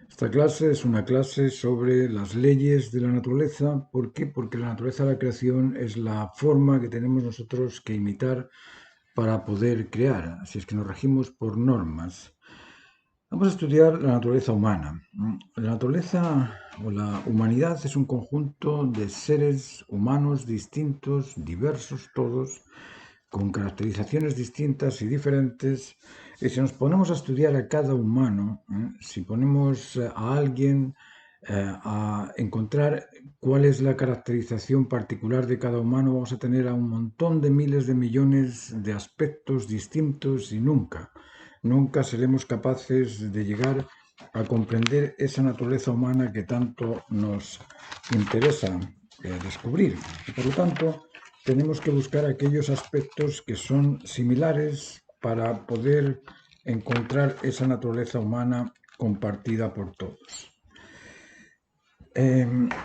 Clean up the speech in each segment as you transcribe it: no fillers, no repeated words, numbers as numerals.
Esta clase es una clase sobre las leyes de la naturaleza. ¿Por qué? Porque la naturaleza de la creación es la forma que tenemos nosotros que imitar para poder crear. Así es que nos regimos por normas. Vamos a estudiar la naturaleza humana. La naturaleza o la humanidad es un conjunto de seres humanos distintos, diversos todos, con caracterizaciones distintas y diferentes. Y si nos ponemos a estudiar a cada humano, si ponemos a alguien a encontrar cuál es la caracterización particular de cada humano, vamos a tener a un montón de miles de millones de aspectos distintos y nunca seremos capaces de llegar a comprender esa naturaleza humana que tanto nos interesa descubrir. Y por lo tanto, tenemos que buscar aquellos aspectos que son similares para poder encontrar esa naturaleza humana compartida por todos.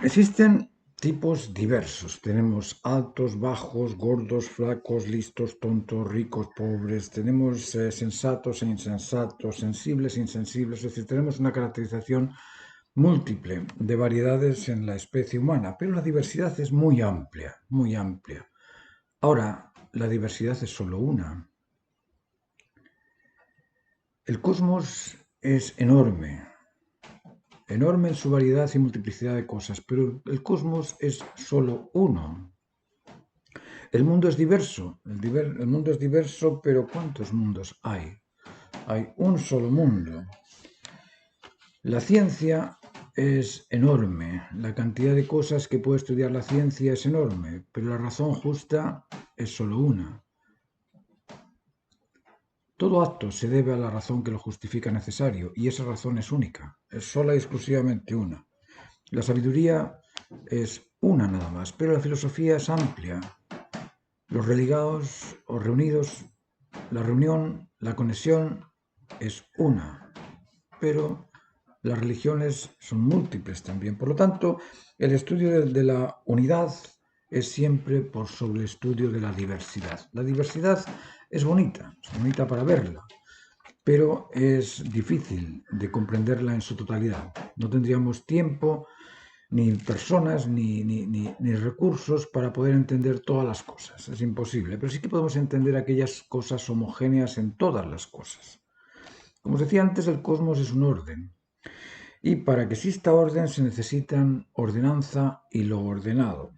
Existen tipos diversos. Tenemos altos, bajos, gordos, flacos, listos, tontos, ricos, pobres. Tenemos sensatos e insensatos, sensibles e insensibles. Es decir, tenemos una caracterización múltiple de variedades en la especie humana, pero la diversidad es muy amplia, muy amplia. Ahora, la diversidad es solo una. El cosmos es enorme, enorme en su variedad y multiplicidad de cosas, pero el cosmos es solo uno. El mundo es diverso, el mundo es diverso, pero ¿cuántos mundos hay? Hay un solo mundo. La ciencia es enorme, la cantidad de cosas que puede estudiar la ciencia es enorme, pero la razón justa es solo una. Todo acto se debe a la razón que lo justifica necesario, y esa razón es única, es sola y exclusivamente una. La sabiduría es una nada más, pero la filosofía es amplia. Los religados o reunidos, la reunión, la conexión es una, pero las religiones son múltiples también. Por lo tanto, el estudio de la unidad es siempre por sobre el estudio de la diversidad. La diversidad es bonita para verla, pero es difícil de comprenderla en su totalidad. No tendríamos tiempo, ni personas, ni recursos para poder entender todas las cosas. Es imposible, pero sí que podemos entender aquellas cosas homogéneas en todas las cosas. Como os decía antes, el cosmos es un orden. Y para que exista orden se necesitan ordenanza y lo ordenado.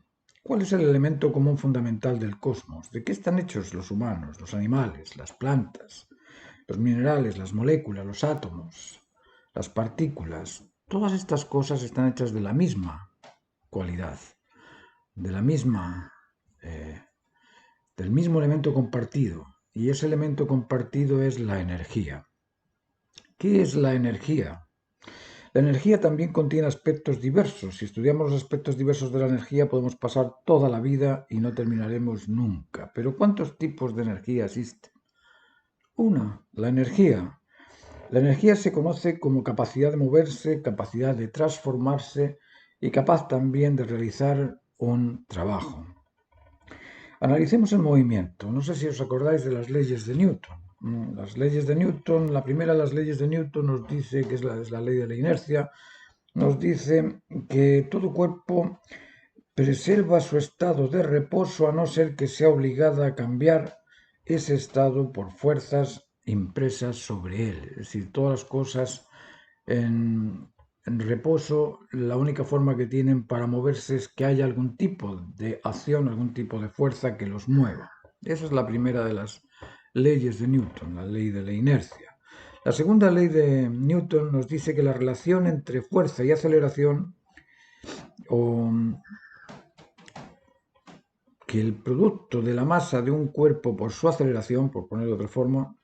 ¿Cuál es el elemento común fundamental del cosmos? ¿De qué están hechos los humanos, los animales, las plantas, los minerales, las moléculas, los átomos, las partículas? Todas estas cosas están hechas de la misma cualidad, de la misma, eh, del mismo elemento compartido. Y ese elemento compartido es la energía. ¿Qué es la energía? La energía también contiene aspectos diversos. Si estudiamos los aspectos diversos de la energía, podemos pasar toda la vida y no terminaremos nunca. Pero ¿cuántos tipos de energía existen? Una, la energía. La energía se conoce como capacidad de moverse, capacidad de transformarse y capaz también de realizar un trabajo. Analicemos el movimiento. No sé si os acordáis de las leyes de Newton. Las leyes de Newton, la primera de las leyes de Newton nos dice que es la ley de la inercia, nos dice que todo cuerpo preserva su estado de reposo a no ser que sea obligada a cambiar ese estado por fuerzas impresas sobre él. Es decir, todas las cosas en reposo, la única forma que tienen para moverse es que haya algún tipo de acción, algún tipo de fuerza que los mueva. Esa es la primera de las leyes de Newton, la ley de la inercia. La segunda ley de Newton nos dice que la relación entre fuerza y aceleración, o que el producto de la masa de un cuerpo por su aceleración, por ponerlo de otra forma,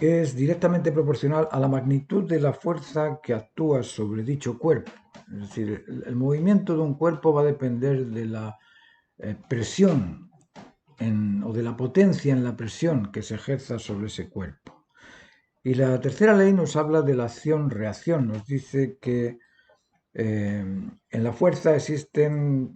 es directamente proporcional a la magnitud de la fuerza que actúa sobre dicho cuerpo. Es decir, el movimiento de un cuerpo va a depender de la presión o de la potencia en la presión que se ejerza sobre ese cuerpo. Y la tercera ley nos habla de la acción-reacción. Nos dice que en la fuerza existen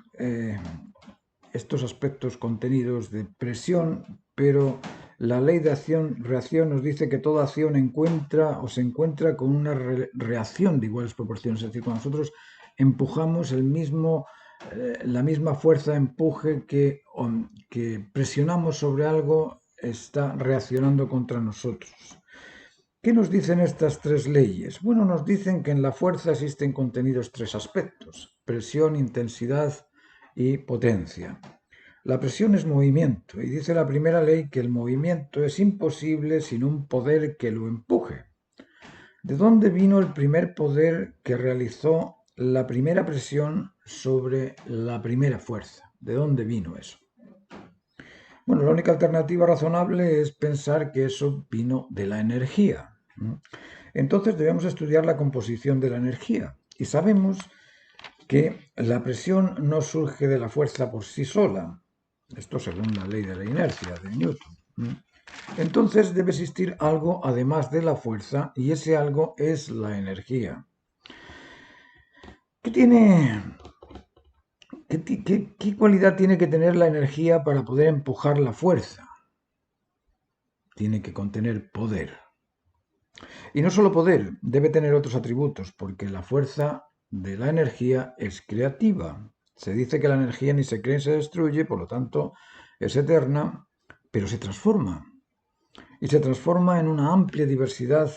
estos aspectos contenidos de presión, pero La ley de acción-reacción nos dice que toda acción encuentra o se encuentra con una reacción de iguales proporciones. Es decir, cuando nosotros empujamos la misma fuerza de empuje que presionamos sobre algo, está reaccionando contra nosotros. ¿Qué nos dicen estas tres leyes? Bueno, nos dicen que en la fuerza existen contenidos tres aspectos: presión, intensidad y potencia. La presión es movimiento, y dice la primera ley que el movimiento es imposible sin un poder que lo empuje. ¿De dónde vino el primer poder que realizó la primera presión sobre la primera fuerza? ¿De dónde vino eso? Bueno, la única alternativa razonable es pensar que eso vino de la energía. Entonces debemos estudiar la composición de la energía, y sabemos que la presión no surge de la fuerza por sí sola. Esto según la ley de la inercia de Newton. Entonces debe existir algo además de la fuerza, y ese algo es la energía. ¿Qué cualidad tiene que tener la energía para poder empujar la fuerza? Tiene que contener poder. Y no solo poder, debe tener otros atributos, porque la fuerza de la energía es creativa. Se dice que la energía ni se crea ni se destruye, por lo tanto es eterna, pero se transforma. Y se transforma en una amplia diversidad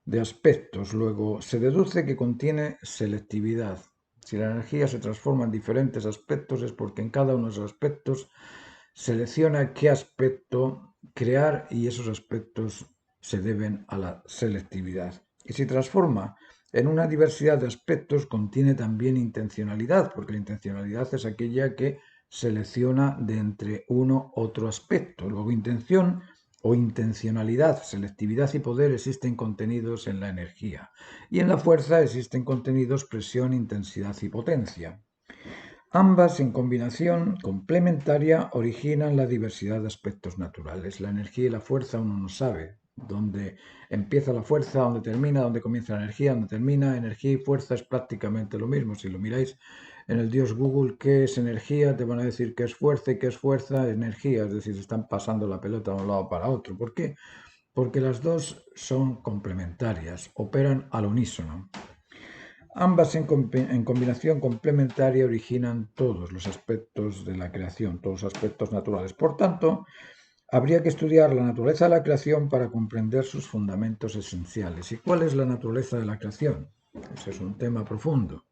de aspectos. Luego se deduce que contiene selectividad. Si la energía se transforma en diferentes aspectos es porque en cada uno de esos aspectos selecciona qué aspecto crear, y esos aspectos se deben a la selectividad. Y si transforma en una diversidad de aspectos, contiene también intencionalidad, porque la intencionalidad es aquella que selecciona de entre otro aspecto. Luego intención o intencionalidad, selectividad y poder existen contenidos en la energía. Y en la fuerza existen contenidos presión, intensidad y potencia. Ambas en combinación complementaria originan la diversidad de aspectos naturales. La energía y la fuerza uno no sabe dónde empieza la fuerza, dónde termina, dónde comienza la energía, dónde termina. Energía y fuerza es prácticamente lo mismo. Si lo miráis en el Dios Google, ¿qué es energía? Te van a decir qué es fuerza, y qué es fuerza, energía. Es decir, se están pasando la pelota de un lado para otro. ¿Por qué? Porque las dos son complementarias, operan al unísono. Ambas en combinación complementaria originan todos los aspectos de la creación, todos los aspectos naturales. Por tanto, habría que estudiar la naturaleza de la creación para comprender sus fundamentos esenciales. ¿Y cuál es la naturaleza de la creación? Ese es un tema profundo.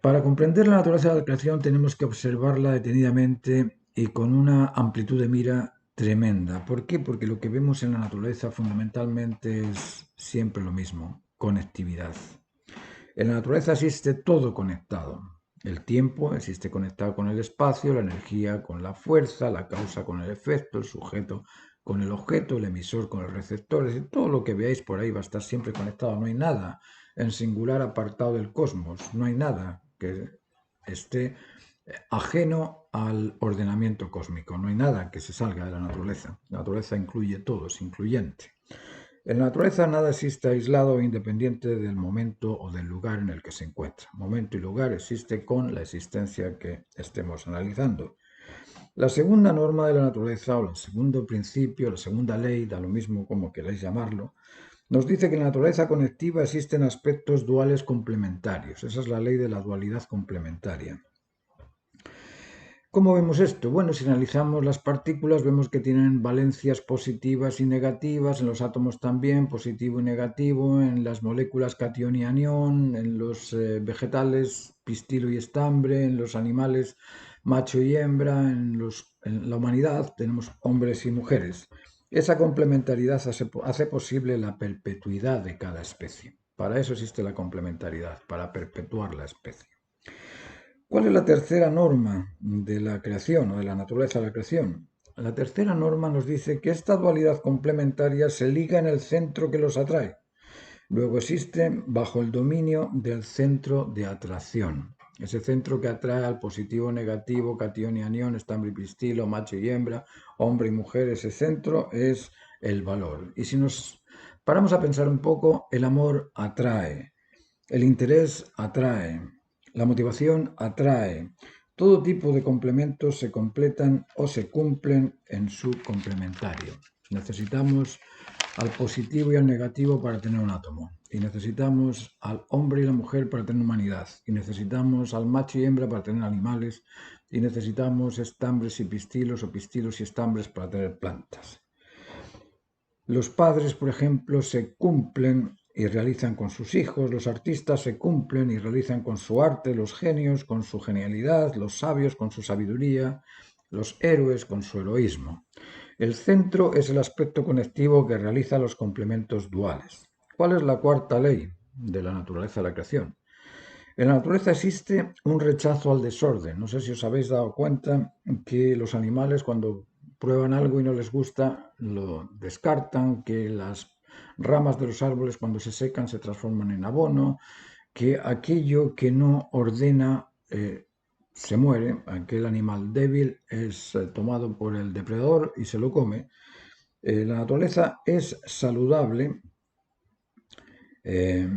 Para comprender la naturaleza de la creación tenemos que observarla detenidamente y con una amplitud de mira tremenda. ¿Por qué? Porque lo que vemos en la naturaleza fundamentalmente es siempre lo mismo: conectividad. En la naturaleza existe todo conectado. El tiempo existe conectado con el espacio, la energía con la fuerza, la causa con el efecto, el sujeto con el objeto, el emisor con el receptor. Es decir, todo lo que veáis por ahí va a estar siempre conectado. No hay nada en singular apartado del cosmos. No hay nada que esté ajeno al ordenamiento cósmico. No hay nada que se salga de la naturaleza. La naturaleza incluye todo, es incluyente. En la naturaleza nada existe aislado o independiente del momento o del lugar en el que se encuentra. Momento y lugar existe con la existencia que estemos analizando. La segunda norma de la naturaleza, o el segundo principio, la segunda ley, da lo mismo como queráis llamarlo, nos dice que en la naturaleza conectiva existen aspectos duales complementarios. Esa es la ley de la dualidad complementaria. ¿Cómo vemos esto? Bueno, si analizamos las partículas vemos que tienen valencias positivas y negativas, en los átomos también, positivo y negativo, en las moléculas catión y anión, en los vegetales, pistilo y estambre, en los animales, macho y hembra, en la humanidad tenemos hombres y mujeres. Esa complementariedad hace posible la perpetuidad de cada especie. Para eso existe la complementariedad, para perpetuar la especie. ¿Cuál es la tercera norma de la creación o de la naturaleza de la creación? La tercera norma nos dice que esta dualidad complementaria se liga en el centro que los atrae. Luego existe bajo el dominio del centro de atracción. Ese centro que atrae al positivo, negativo, catión y anión, estambre y pistilo, macho y hembra, hombre y mujer, ese centro es el valor. Y si nos paramos a pensar un poco, el amor atrae, el interés atrae, la motivación atrae, Todo tipo de complementos se completan o se cumplen en su complementario. Necesitamos al positivo y al negativo para tener un átomo. Y necesitamos al hombre y la mujer para tener humanidad. Y necesitamos al macho y hembra para tener animales. Y necesitamos estambres y pistilos o pistilos y estambres para tener plantas. Los padres, por ejemplo, se cumplen y realizan con sus hijos, los artistas se cumplen y realizan con su arte, los genios con su genialidad, los sabios con su sabiduría, los héroes con su heroísmo. El centro es el aspecto conectivo que realiza los complementos duales. ¿Cuál es la cuarta ley de la naturaleza de la creación? En la naturaleza existe un rechazo al desorden. No sé si os habéis dado cuenta que los animales cuando prueban algo y no les gusta, lo descartan, que las ramas de los árboles cuando se secan se transforman en abono, que aquello que no ordena se muere, aquel animal débil es tomado por el depredador y se lo come. La naturaleza es saludable. eh,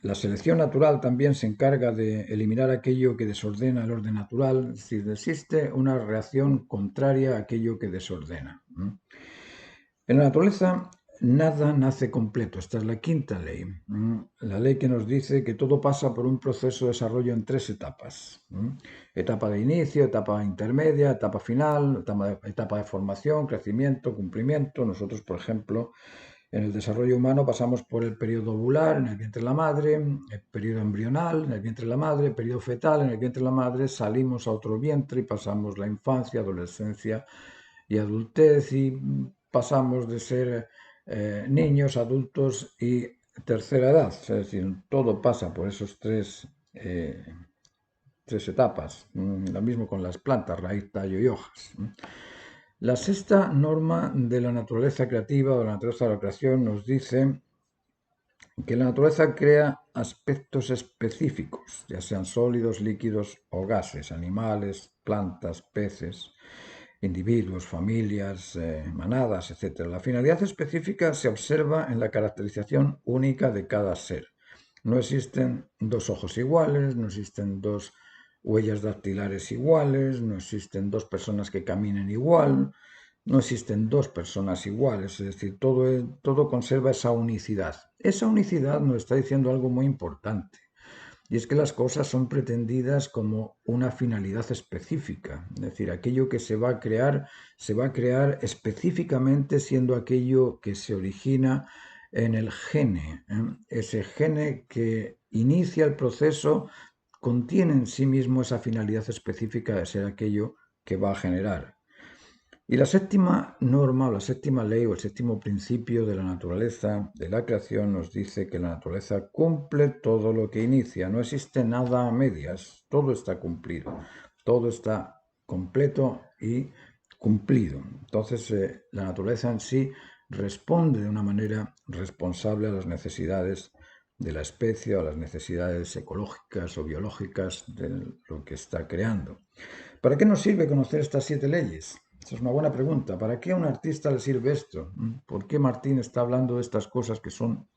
La selección natural también se encarga de eliminar aquello que desordena el orden natural, es decir, existe una reacción contraria a aquello que desordena. En la naturaleza nada nace completo, esta es la quinta ley, la ley que nos dice que todo pasa por un proceso de desarrollo en tres etapas. Etapa de inicio, etapa intermedia, etapa final, etapa de formación, crecimiento, cumplimiento. Nosotros, por ejemplo, en el desarrollo humano pasamos por el periodo ovular en el vientre de la madre, el periodo embrional en el vientre de la madre, el periodo fetal en el vientre de la madre, salimos a otro vientre y pasamos la infancia, adolescencia y adultez y pasamos de ser niños, adultos y tercera edad. Es decir, todo pasa por esos tres etapas. Lo mismo con las plantas, raíz, tallo y hojas. La sexta norma de la naturaleza creativa o de la naturaleza de la creación nos dice que la naturaleza crea aspectos específicos, ya sean sólidos, líquidos o gases, animales, plantas, peces, individuos, familias, manadas, etc. La finalidad específica se observa en la caracterización única de cada ser. No existen dos ojos iguales, no existen dos huellas dactilares iguales, no existen dos personas que caminen igual, no existen dos personas iguales, es decir, todo conserva esa unicidad. Esa unicidad nos está diciendo algo muy importante, y es que las cosas son pretendidas como una finalidad específica, es decir, aquello que se va a crear específicamente siendo aquello que se origina en el gene. Ese gene que inicia el proceso contiene en sí mismo esa finalidad específica de ser aquello que va a generar. Y la séptima norma, o la séptima ley, o el séptimo principio de la naturaleza, de la creación, nos dice que la naturaleza cumple todo lo que inicia. No existe nada a medias, todo está cumplido, todo está completo y cumplido. Entonces, la naturaleza en sí responde de una manera responsable a las necesidades de la especie o a las necesidades ecológicas o biológicas de lo que está creando. ¿Para qué nos sirve conocer estas 7 leyes? Esa es una buena pregunta. ¿Para qué a un artista le sirve esto? ¿Por qué Martín está hablando de estas cosas que son,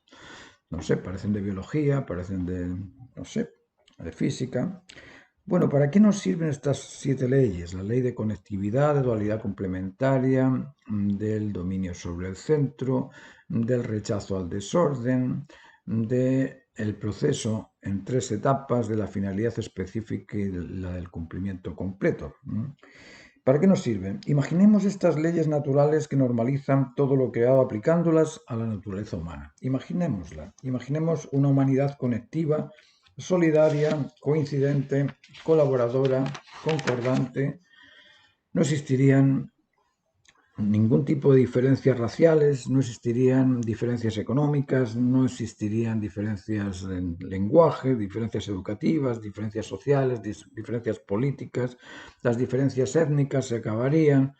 no sé, parecen de biología, parecen de, no sé, de física? Bueno, ¿para qué nos sirven estas 7 leyes? La ley de conectividad, de dualidad complementaria, del dominio sobre el centro, del rechazo al desorden, del proceso en 3 etapas de la finalidad específica y la del cumplimiento completo. ¿Para qué nos sirven? Imaginemos estas leyes naturales que normalizan todo lo creado aplicándolas a la naturaleza humana. Imaginémosla. Imaginemos una humanidad conectiva, solidaria, coincidente, colaboradora, concordante. No existirían ningún tipo de diferencias raciales, no existirían diferencias económicas, no existirían diferencias en lenguaje, diferencias educativas, diferencias sociales, diferencias políticas, las diferencias étnicas se acabarían,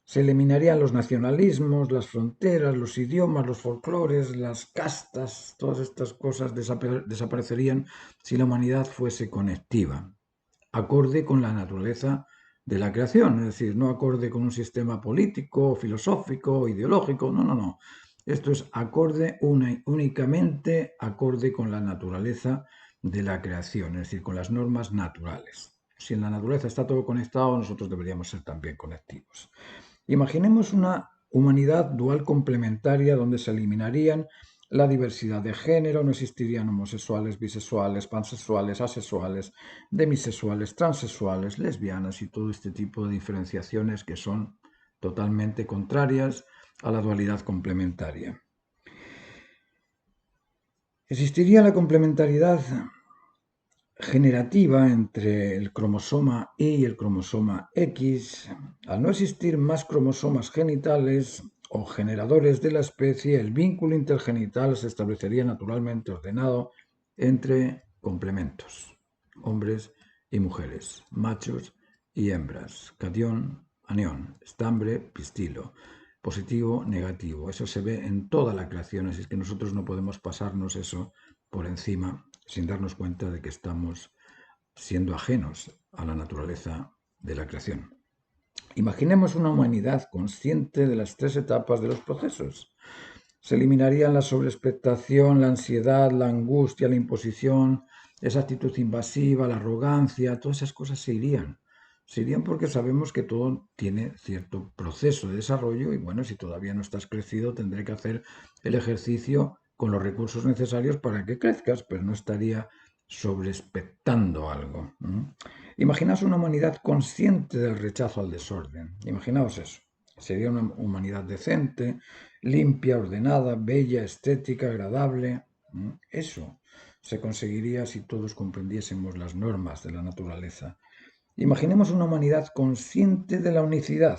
se eliminarían los nacionalismos, las fronteras, los idiomas, los folclores, las castas, todas estas cosas desaparecerían si la humanidad fuese conectiva, acorde con la naturaleza de la creación, es decir, no acorde con un sistema político, filosófico, ideológico, no. Esto es acorde únicamente acorde con la naturaleza de la creación, es decir, con las normas naturales. Si en la naturaleza está todo conectado, nosotros deberíamos ser también conectivos. Imaginemos una humanidad dual complementaria donde se eliminarían la diversidad de género, no existirían homosexuales, bisexuales, pansexuales, asexuales, demisexuales, transexuales, lesbianas y todo este tipo de diferenciaciones que son totalmente contrarias a la dualidad complementaria. Existiría la complementariedad generativa entre el cromosoma Y y el cromosoma X. Al no existir más cromosomas genitales o generadores de la especie, el vínculo intergenital se establecería naturalmente ordenado entre complementos, hombres y mujeres, machos y hembras, catión, anión, estambre, pistilo, positivo, negativo. Eso se ve en toda la creación, así es que nosotros no podemos pasarnos eso por encima sin darnos cuenta de que estamos siendo ajenos a la naturaleza de la creación. Imaginemos una humanidad consciente de las tres etapas de los procesos. Se eliminarían la sobreexpectación, la ansiedad, la angustia, la imposición, esa actitud invasiva, la arrogancia, todas esas cosas se irían. Se irían porque sabemos que todo tiene cierto proceso de desarrollo y bueno, si todavía no estás crecido, tendré que hacer el ejercicio con los recursos necesarios para que crezcas, pero no estaría sobreexpectando algo. Imaginaos una humanidad consciente del rechazo al desorden. Imaginaos eso. Sería una humanidad decente, limpia, ordenada, bella, estética, agradable. Eso se conseguiría si todos comprendiésemos las normas de la naturaleza. Imaginemos una humanidad consciente de la unicidad,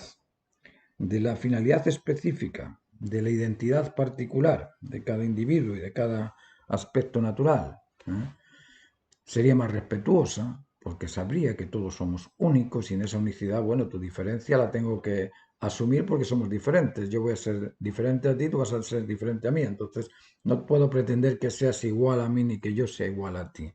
de la finalidad específica, de la identidad particular de cada individuo y de cada aspecto natural. Sería más respetuosa, porque sabría que todos somos únicos y en esa unicidad, bueno, tu diferencia la tengo que asumir porque somos diferentes. Yo voy a ser diferente a ti, tú vas a ser diferente a mí. Entonces, no puedo pretender que seas igual a mí ni que yo sea igual a ti.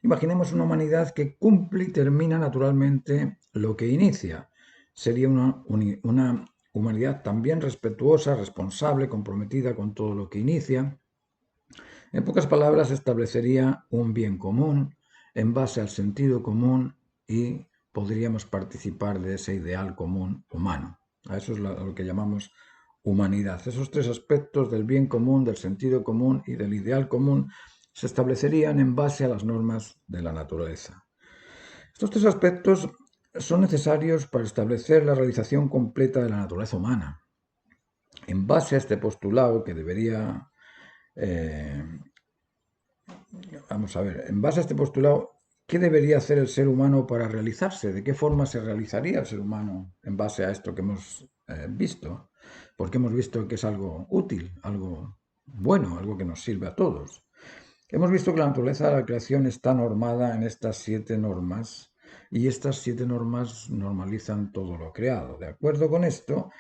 Imaginemos una humanidad que cumple y termina naturalmente lo que inicia. Sería una humanidad también respetuosa, responsable, comprometida con todo lo que inicia. En pocas palabras, establecería un bien común en base al sentido común y podríamos participar de ese ideal común humano. A eso es lo que llamamos humanidad. Esos tres aspectos del bien común, del sentido común y del ideal común se establecerían en base a las normas de la naturaleza. Estos tres aspectos son necesarios para establecer la realización completa de la naturaleza humana. En base a este postulado que debería... vamos a ver, en base a este postulado, ¿qué debería hacer el ser humano para realizarse? ¿De qué forma se realizaría el ser humano en base a esto que hemos visto? Porque hemos visto que es algo útil, algo bueno, algo que nos sirve a todos. Hemos visto que la naturaleza de la creación está normada en estas 7 normas y estas 7 normas normalizan todo lo creado. De acuerdo con esto,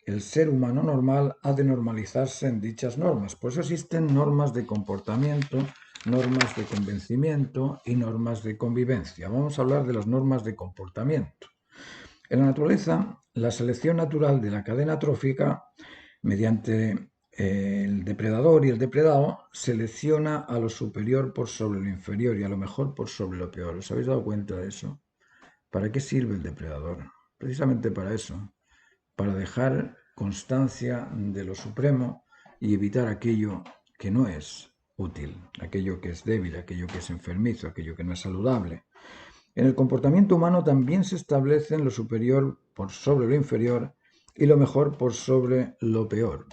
el ser humano normal ha de normalizarse en dichas normas. Por eso existen normas de comportamiento, normas de convencimiento y normas de convivencia. Vamos a hablar de las normas de comportamiento. En la naturaleza, la selección natural de la cadena trófica, mediante el depredador y el depredado, selecciona a lo superior por sobre lo inferior y a lo mejor por sobre lo peor. ¿Os habéis dado cuenta de eso? ¿Para qué sirve el depredador? Precisamente para eso, para dejar constancia de lo supremo y evitar aquello que no es útil, aquello que es débil, aquello que es enfermizo, aquello que no es saludable. En el comportamiento humano también se establecen lo superior por sobre lo inferior y lo mejor por sobre lo peor.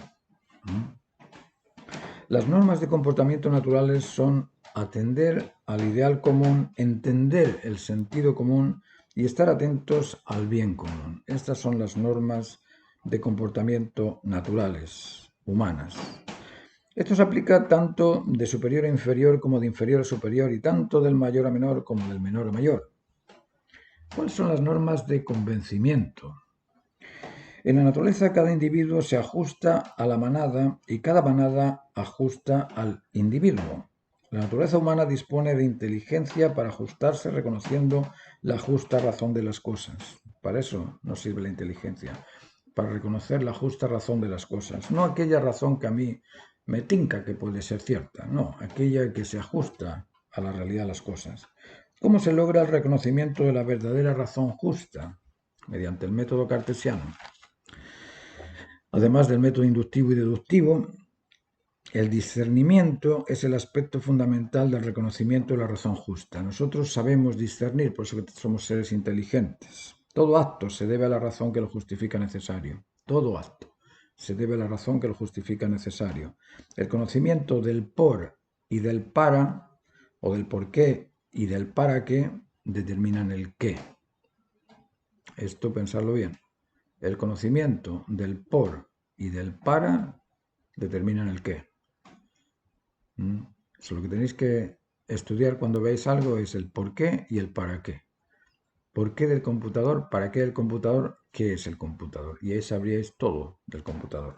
Las normas de comportamiento naturales son atender al ideal común, entender el sentido común y estar atentos al bien común. Estas son las normas de comportamiento naturales, humanas. Esto se aplica tanto de superior a inferior como de inferior a superior y tanto del mayor a menor como del menor a mayor. ¿Cuáles son las normas de convencimiento? En la naturaleza cada individuo se ajusta a la manada y cada manada ajusta al individuo. La naturaleza humana dispone de inteligencia para ajustarse reconociendo la justa razón de las cosas. Para eso nos sirve la inteligencia, para reconocer la justa razón de las cosas. No aquella razón que a mí me tinca que puede ser cierta, no, aquella que se ajusta a la realidad de las cosas. ¿Cómo se logra el reconocimiento de la verdadera razón justa? Mediante el método cartesiano. Además del método inductivo y deductivo, el discernimiento es el aspecto fundamental del reconocimiento de la razón justa. Nosotros sabemos discernir, por eso que somos seres inteligentes. Todo acto se debe a la razón que lo justifica necesario. Todo acto se debe a la razón que lo justifica necesario. El conocimiento del por y del para, o del por qué y del para qué, determinan el qué. Esto pensarlo bien. El conocimiento del por y del para determinan el qué. Eso lo que tenéis que estudiar cuando veáis algo es el por qué y el para qué. ¿Por qué del computador? ¿Para qué del computador? ¿Qué es el computador? Y ahí sabríais todo del computador.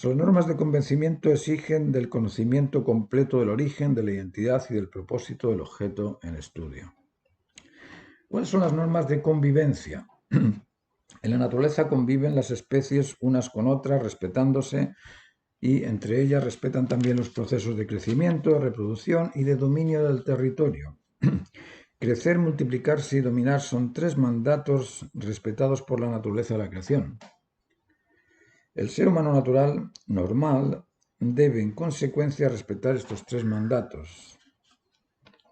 Las normas de convencimiento exigen del conocimiento completo del origen, de la identidad y del propósito del objeto en estudio. ¿Cuáles son las normas de convivencia? En la naturaleza conviven las especies unas con otras, respetándose, y entre ellas respetan también los procesos de crecimiento, de reproducción y de dominio del territorio. Crecer, multiplicarse y dominar son tres mandatos respetados por la naturaleza de la creación. El ser humano natural, normal, debe en consecuencia respetar estos tres mandatos.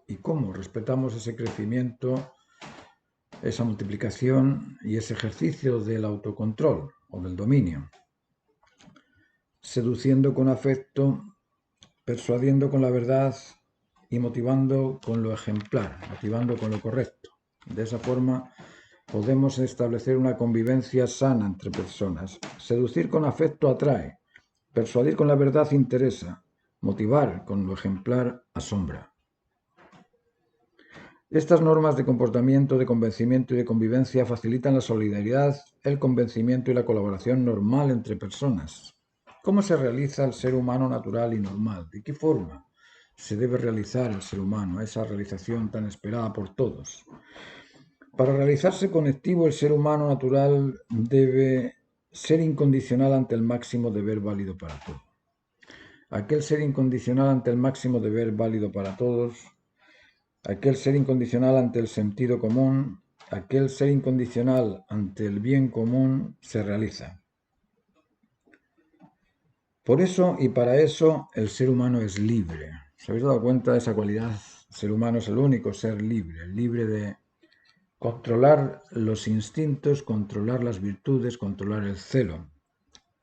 ¿Y cómo respetamos ese crecimiento, esa multiplicación y ese ejercicio del autocontrol o del dominio? Seduciendo con afecto, persuadiendo con la verdad y motivando con lo ejemplar, motivando con lo correcto. De esa forma podemos establecer una convivencia sana entre personas. Seducir con afecto atrae, persuadir con la verdad interesa, motivar con lo ejemplar asombra. Estas normas de comportamiento, de convencimiento y de convivencia facilitan la solidaridad, el convencimiento y la colaboración normal entre personas. ¿Cómo se realiza el ser humano natural y normal? ¿De qué forma se debe realizar el ser humano, esa realización tan esperada por todos? Para realizarse conectivo, el ser humano natural debe ser incondicional ante el máximo deber válido para todos. Aquel ser incondicional ante el máximo deber válido para todos, aquel ser incondicional ante el sentido común, aquel ser incondicional ante el bien común se realiza. Por eso y para eso el ser humano es libre. ¿Os habéis dado cuenta de esa cualidad? El ser humano es el único ser libre, libre de controlar los instintos, controlar las virtudes, controlar el celo,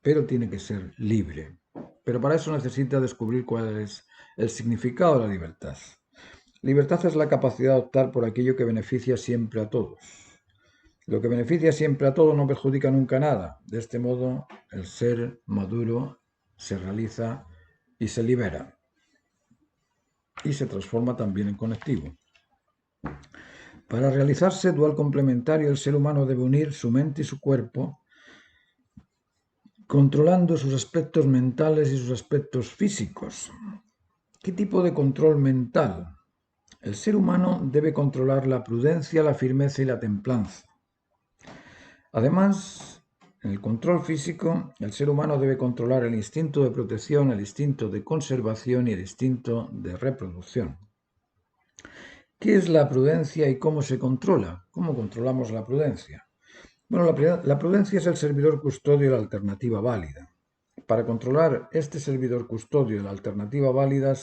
pero tiene que ser libre. Pero para eso necesita descubrir cuál es el significado de la libertad. Libertad es la capacidad de optar por aquello que beneficia siempre a todos. Lo que beneficia siempre a todos no perjudica nunca nada. De este modo, el ser maduro se realiza y se libera. Y se transforma también en conectivo. Para realizarse dual complementario, el ser humano debe unir su mente y su cuerpo, controlando sus aspectos mentales y sus aspectos físicos. ¿Qué tipo de control mental? El ser humano debe controlar la prudencia, la firmeza y la templanza. Además, en el control físico, el ser humano debe controlar el instinto de protección, el instinto de conservación y el instinto de reproducción. ¿Qué es la prudencia y cómo se controla? ¿Cómo controlamos la prudencia? Bueno, la prudencia es el servidor custodio de la alternativa válida. Para controlar este servidor custodio de la alternativa válida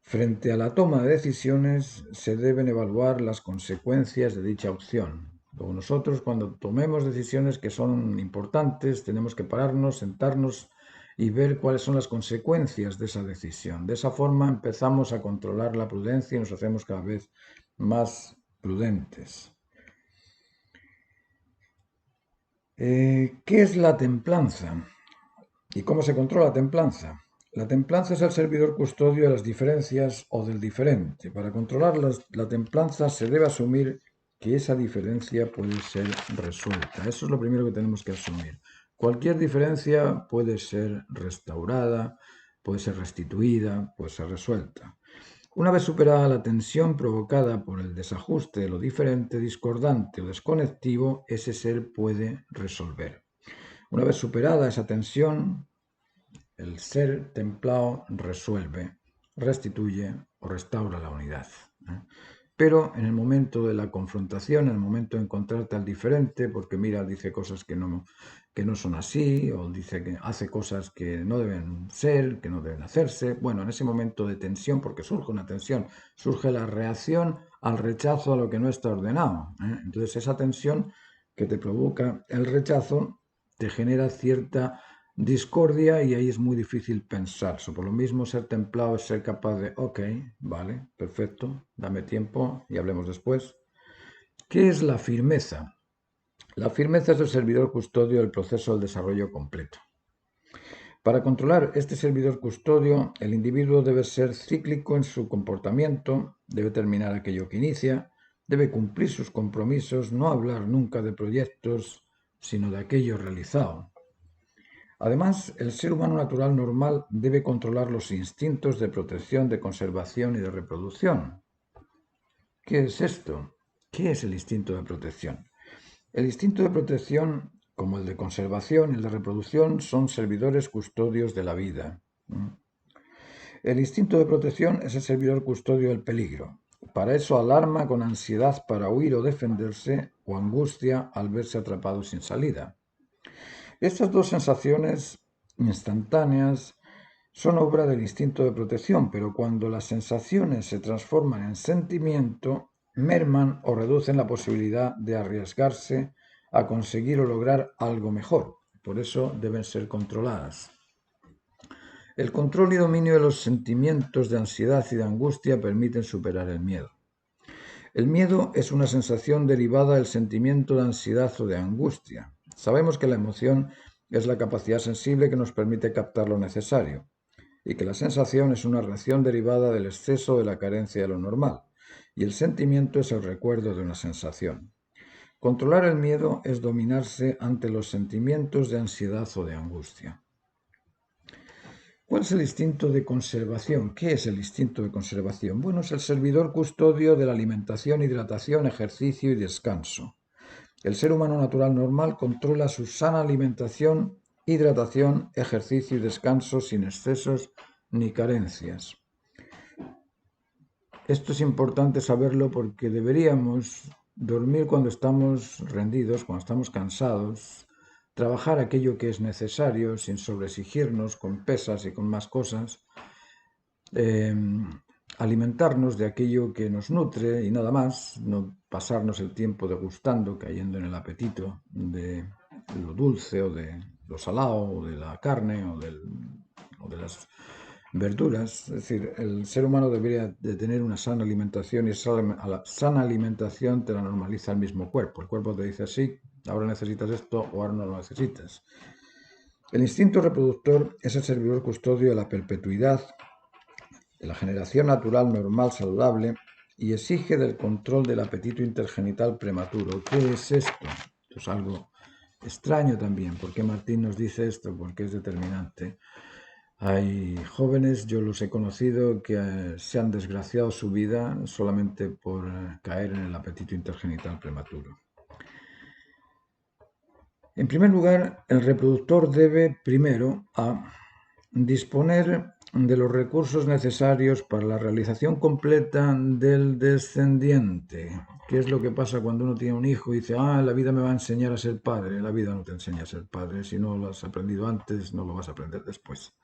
frente a la toma de decisiones, se deben evaluar las consecuencias de dicha opción. Luego nosotros, cuando tomemos decisiones que son importantes, tenemos que pararnos, sentarnos y ver cuáles son las consecuencias de esa decisión. De esa forma empezamos a controlar la prudencia y nos hacemos cada vez más prudentes. ¿Qué es la templanza? ¿Y cómo se controla la templanza? La templanza es el servidor custodio de las diferencias o del diferente. Para controlar la templanza se debe asumir que esa diferencia puede ser resuelta. Eso es lo primero que tenemos que asumir. Cualquier diferencia puede ser restaurada, puede ser restituida, puede ser resuelta. Una vez superada la tensión provocada por el desajuste de lo diferente, discordante o desconectivo, ese ser puede resolver. Una vez superada esa tensión, el ser templado resuelve. restituye o restaura la unidad. Pero en el momento de la confrontación, en el momento de encontrarte al diferente, porque mira, dice cosas que no son así, o dice que hace cosas que no deben ser, que no deben hacerse, bueno, en ese momento de tensión, porque surge una tensión, surge la reacción al rechazo a lo que no está ordenado. Entonces esa tensión que te provoca el rechazo te genera cierta discordia y ahí es muy difícil pensar. Por lo mismo, ser templado es ser capaz de, ok, vale, perfecto, dame tiempo y hablemos después. ¿Qué es la firmeza? La firmeza es el servidor custodio del proceso del desarrollo completo. Para controlar este servidor custodio, el individuo debe ser cíclico en su comportamiento, debe terminar aquello que inicia, debe cumplir sus compromisos, no hablar nunca de proyectos, sino de aquello realizado. Además, el ser humano natural normal debe controlar los instintos de protección, de conservación y de reproducción. ¿Qué es esto? ¿Qué es el instinto de protección? El instinto de protección, como el de conservación y el de reproducción, son servidores custodios de la vida. El instinto de protección es el servidor custodio del peligro. Para eso alarma con ansiedad para huir o defenderse, o angustia al verse atrapado sin salida. Estas dos sensaciones instantáneas son obra del instinto de protección, pero cuando las sensaciones se transforman en sentimiento, merman o reducen la posibilidad de arriesgarse a conseguir o lograr algo mejor. Por eso deben ser controladas. El control y dominio de los sentimientos de ansiedad y de angustia permiten superar el miedo. El miedo es una sensación derivada del sentimiento de ansiedad o de angustia. Sabemos que la emoción es la capacidad sensible que nos permite captar lo necesario y que la sensación es una reacción derivada del exceso o de la carencia de lo normal y el sentimiento es el recuerdo de una sensación. Controlar el miedo es dominarse ante los sentimientos de ansiedad o de angustia. ¿Cuál es el instinto de conservación? ¿Qué es el instinto de conservación? Bueno, es el servidor custodio de la alimentación, hidratación, ejercicio y descanso. El ser humano natural normal controla su sana alimentación, hidratación, ejercicio y descanso sin excesos ni carencias. Esto es importante saberlo porque deberíamos dormir cuando estamos rendidos, cuando estamos cansados, trabajar aquello que es necesario sin sobreexigirnos con pesas y con más cosas, alimentarnos de aquello que nos nutre y nada más, no pasarnos el tiempo degustando, cayendo en el apetito de lo dulce o de lo salado o de la carne o de las verduras. Es decir, el ser humano debería de tener una sana alimentación y la sana alimentación te la normaliza el mismo cuerpo. El cuerpo te dice sí, ahora necesitas esto o ahora no lo necesitas. El instinto reproductor es el servidor custodio de la perpetuidad, de la generación natural, normal, saludable y exige del control del apetito intergenital prematuro. ¿Qué es esto? Esto es algo extraño también. ¿Por qué Martín nos dice esto? Porque es determinante. Hay jóvenes, yo los he conocido, que se han desgraciado su vida solamente por caer en el apetito intergenital prematuro. En primer lugar, el reproductor debe primero disponer de los recursos necesarios para la realización completa del descendiente. ¿Qué es lo que pasa cuando uno tiene un hijo y dice, la vida me va a enseñar a ser padre? La vida no te enseña a ser padre. Si no lo has aprendido antes, no lo vas a aprender después.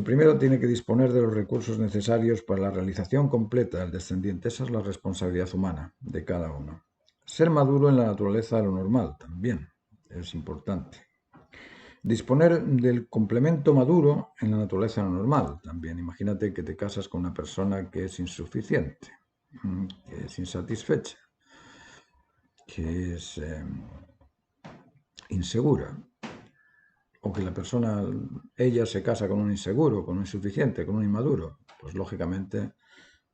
Primero tiene que disponer de los recursos necesarios para la realización completa del descendiente. Esa es la responsabilidad humana de cada uno. Ser maduro en la naturaleza de lo normal también es importante. Disponer del complemento maduro en la naturaleza de lo normal también. Imagínate que te casas con una persona que es insuficiente, que es insatisfecha, que es insegura. O que la persona, ella se casa con un inseguro, con un insuficiente, con un inmaduro, pues lógicamente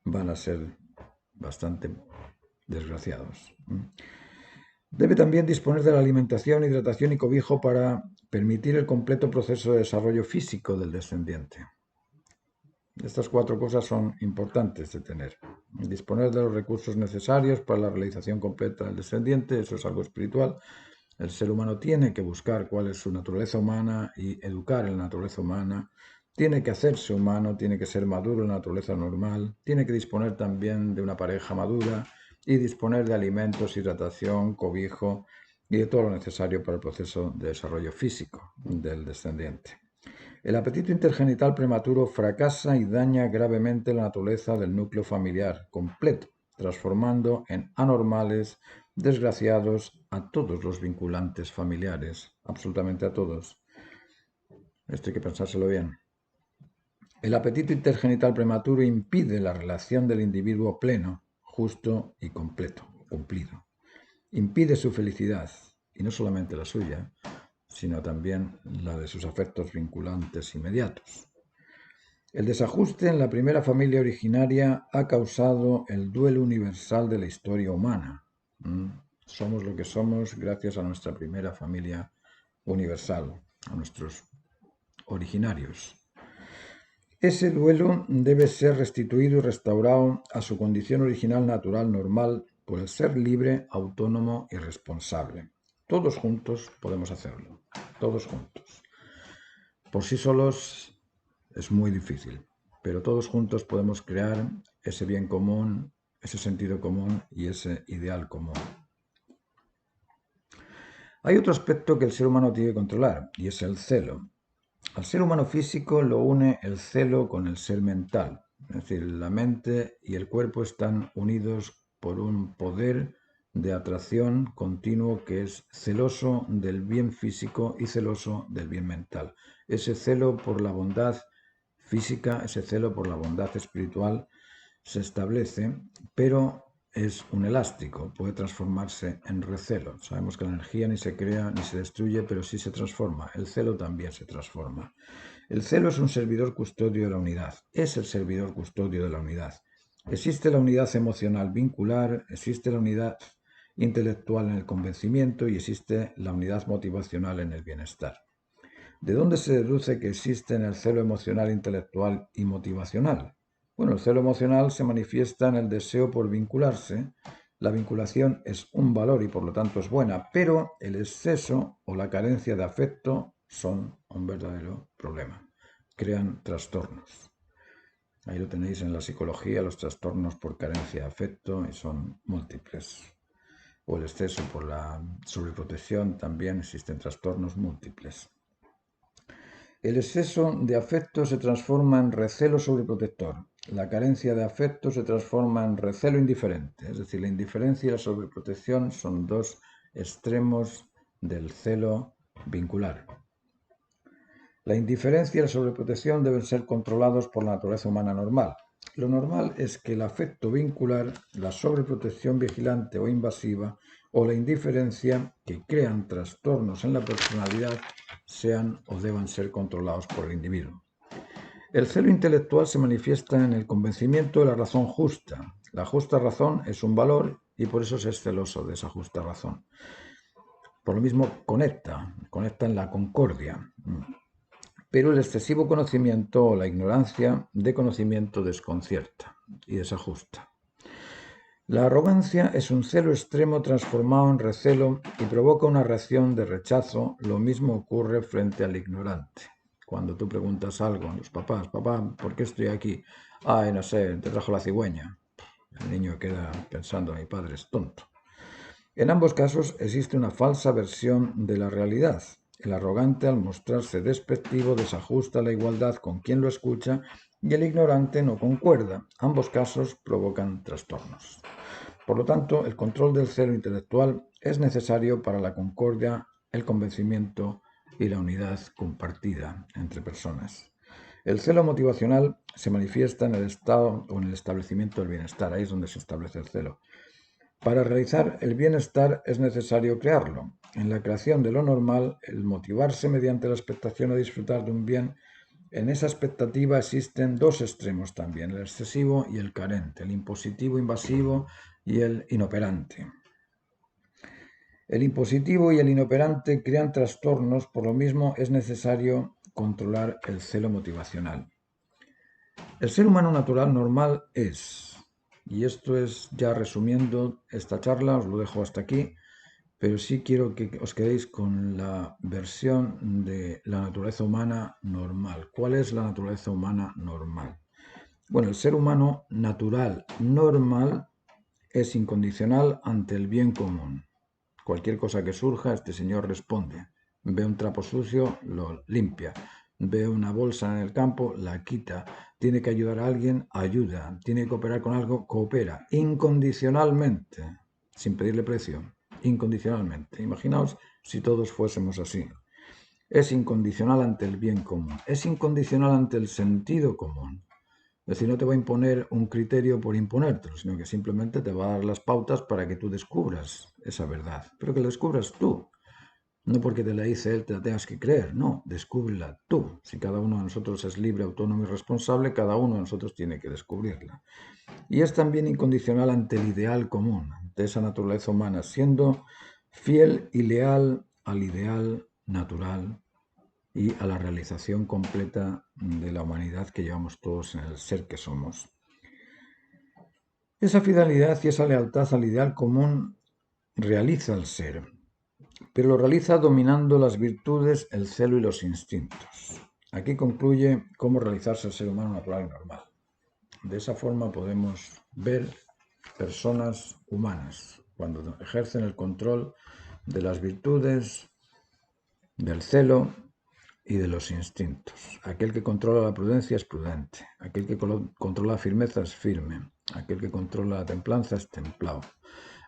van a ser bastante desgraciados. Debe también disponer de la alimentación, hidratación y cobijo para permitir el completo proceso de desarrollo físico del descendiente. Estas cuatro cosas son importantes de tener. Disponer de los recursos necesarios para la realización completa del descendiente, eso es algo espiritual. El ser humano tiene que buscar cuál es su naturaleza humana y educar en la naturaleza humana tiene que hacerse humano, tiene que ser maduro en la naturaleza normal, tiene que disponer también de una pareja madura y disponer de alimentos, hidratación, cobijo y de todo lo necesario para el proceso de desarrollo físico del descendiente. El apetito intergenital prematuro fracasa y daña gravemente la naturaleza del núcleo familiar completo, transformando en anormales, desgraciados a todos los vinculantes familiares, absolutamente a todos. Esto hay que pensárselo bien. El apetito intergenital prematuro impide la relación del individuo pleno, justo y completo, cumplido. Impide su felicidad, y no solamente la suya, sino también la de sus afectos vinculantes inmediatos. El desajuste en la primera familia originaria ha causado el duelo universal de la historia humana. Somos lo que somos gracias a nuestra primera familia universal, a nuestros originarios. Ese duelo debe ser restituido y restaurado a su condición original natural normal por el ser libre, autónomo y responsable. Todos juntos podemos hacerlo, todos juntos. Por sí solos es muy difícil, pero todos juntos podemos crear ese bien común, ese sentido común y ese ideal común. Hay otro aspecto que el ser humano tiene que controlar y es el celo. Al ser humano físico lo une el celo con el ser mental, es decir, la mente y el cuerpo están unidos por un poder de atracción continuo que es celoso del bien físico y celoso del bien mental. Ese celo por la bondad física, ese celo por la bondad espiritual se establece, pero es un elástico, puede transformarse en recelo. Sabemos que la energía ni se crea ni se destruye, pero sí se transforma. El celo también se transforma. El celo es un servidor custodio de la unidad, es el servidor custodio de la unidad. Existe la unidad emocional vincular, existe la unidad intelectual en el convencimiento y existe la unidad motivacional en el bienestar. ¿De dónde se deduce que existen el celo emocional, intelectual y motivacional? Bueno, el celo emocional se manifiesta en el deseo por vincularse. La vinculación es un valor y por lo tanto es buena, pero el exceso o la carencia de afecto son un verdadero problema. Crean trastornos. Ahí lo tenéis en la psicología, los trastornos por carencia de afecto, y son múltiples. O el exceso por la sobreprotección, también existen trastornos múltiples. El exceso de afecto se transforma en recelo sobreprotector. La carencia de afecto se transforma en recelo indiferente. Es decir, la indiferencia y la sobreprotección son dos extremos del celo vincular. La indiferencia y la sobreprotección deben ser controlados por la naturaleza humana normal. Lo normal es que el afecto vincular, la sobreprotección vigilante o invasiva o la indiferencia que crean trastornos en la personalidad sean o deban ser controlados por el individuo. El celo intelectual se manifiesta en el convencimiento de la razón justa. La justa razón es un valor y por eso se es celoso de esa justa razón. Por lo mismo conecta en la concordia. Pero el excesivo conocimiento o la ignorancia de conocimiento desconcierta y desajusta. La arrogancia es un celo extremo transformado en recelo y provoca una reacción de rechazo. Lo mismo ocurre frente al ignorante. Cuando tú preguntas algo a los papás, papá, ¿por qué estoy aquí? Ay, no sé, te trajo la cigüeña. El niño queda pensando, mi padre es tonto. En ambos casos existe una falsa versión de la realidad. El arrogante, al mostrarse despectivo, desajusta la igualdad con quien lo escucha y el ignorante no concuerda. Ambos casos provocan trastornos. Por lo tanto, el control del celo intelectual es necesario para la concordia, el convencimiento y la unidad compartida entre personas. El celo motivacional se manifiesta en el estado o en el establecimiento del bienestar. Ahí es donde se establece el celo. Para realizar el bienestar es necesario crearlo. En la creación de lo normal, el motivarse mediante la expectación a disfrutar de un bien, en esa expectativa existen dos extremos también, el excesivo y el carente, el impositivo invasivo y el inoperante. El impositivo y el inoperante crean trastornos, por lo mismo es necesario controlar el celo motivacional. El ser humano natural normal es, y esto es ya resumiendo esta charla, os lo dejo hasta aquí, pero sí quiero que os quedéis con la versión de la naturaleza humana normal. ¿Cuál es la naturaleza humana normal? Bueno, el ser humano natural normal es incondicional ante el bien común. Cualquier cosa que surja, este señor responde. Ve un trapo sucio, lo limpia. Ve una bolsa en el campo, la quita. Tiene que ayudar a alguien, ayuda. Tiene que cooperar con algo, coopera. Incondicionalmente, sin pedirle precio. Incondicionalmente. Imaginaos si todos fuésemos así. Es incondicional ante el bien común. Es incondicional ante el sentido común. Es decir, no te va a imponer un criterio por imponértelo, sino que simplemente te va a dar las pautas para que tú descubras esa verdad, pero que la descubras tú. No porque te la dice él te la tengas que creer, no, descúbrela tú. Si cada uno de nosotros es libre, autónomo y responsable, cada uno de nosotros tiene que descubrirla. Y es también incondicional ante el ideal común, ante esa naturaleza humana, siendo fiel y leal al ideal natural y a la realización completa de la humanidad que llevamos todos en el ser que somos. Esa fidelidad y esa lealtad al ideal común realiza el ser, pero lo realiza dominando las virtudes, el celo y los instintos. Aquí concluye cómo realizarse el ser humano natural y normal. De esa forma podemos ver personas humanas cuando ejercen el control de las virtudes, del celo y de los instintos. Aquel que controla la prudencia es prudente. Aquel que controla la firmeza es firme. Aquel que controla la templanza es templado.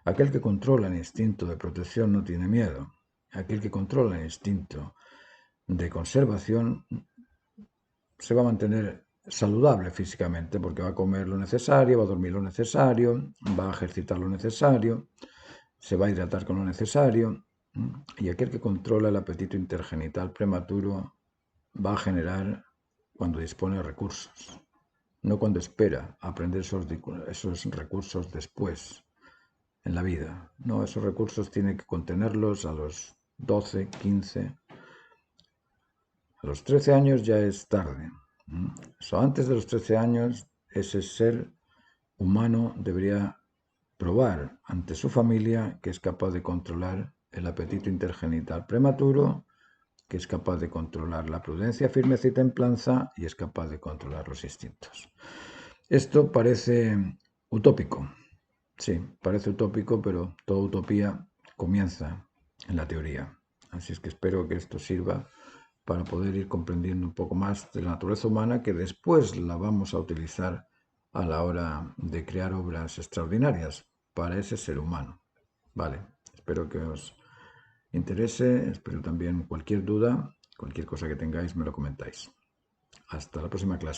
Aquel que controla el instinto de protección no tiene miedo. Aquel que controla el instinto de conservación se va a mantener saludable físicamente porque va a comer lo necesario, va a dormir lo necesario, va a ejercitar lo necesario, se va a hidratar con lo necesario. Y aquel que controla el apetito intergenital prematuro va a generar cuando dispone de recursos, no cuando espera aprender esos recursos después en la vida. No, esos recursos tiene que contenerlos a los 12, 15, a los 13 años ya es tarde. Antes de los 13 años, ese ser humano debería probar ante su familia que es capaz de controlar el apetito intergenital prematuro, que es capaz de controlar la prudencia, firmeza y templanza y es capaz de controlar los instintos. Esto parece utópico. Sí, parece utópico, pero toda utopía comienza en la teoría. Así es que espero que esto sirva para poder ir comprendiendo un poco más de la naturaleza humana, que después la vamos a utilizar a la hora de crear obras extraordinarias para ese ser humano. Vale, espero que os interese, espero también cualquier duda, cualquier cosa que tengáis me lo comentáis. Hasta la próxima clase.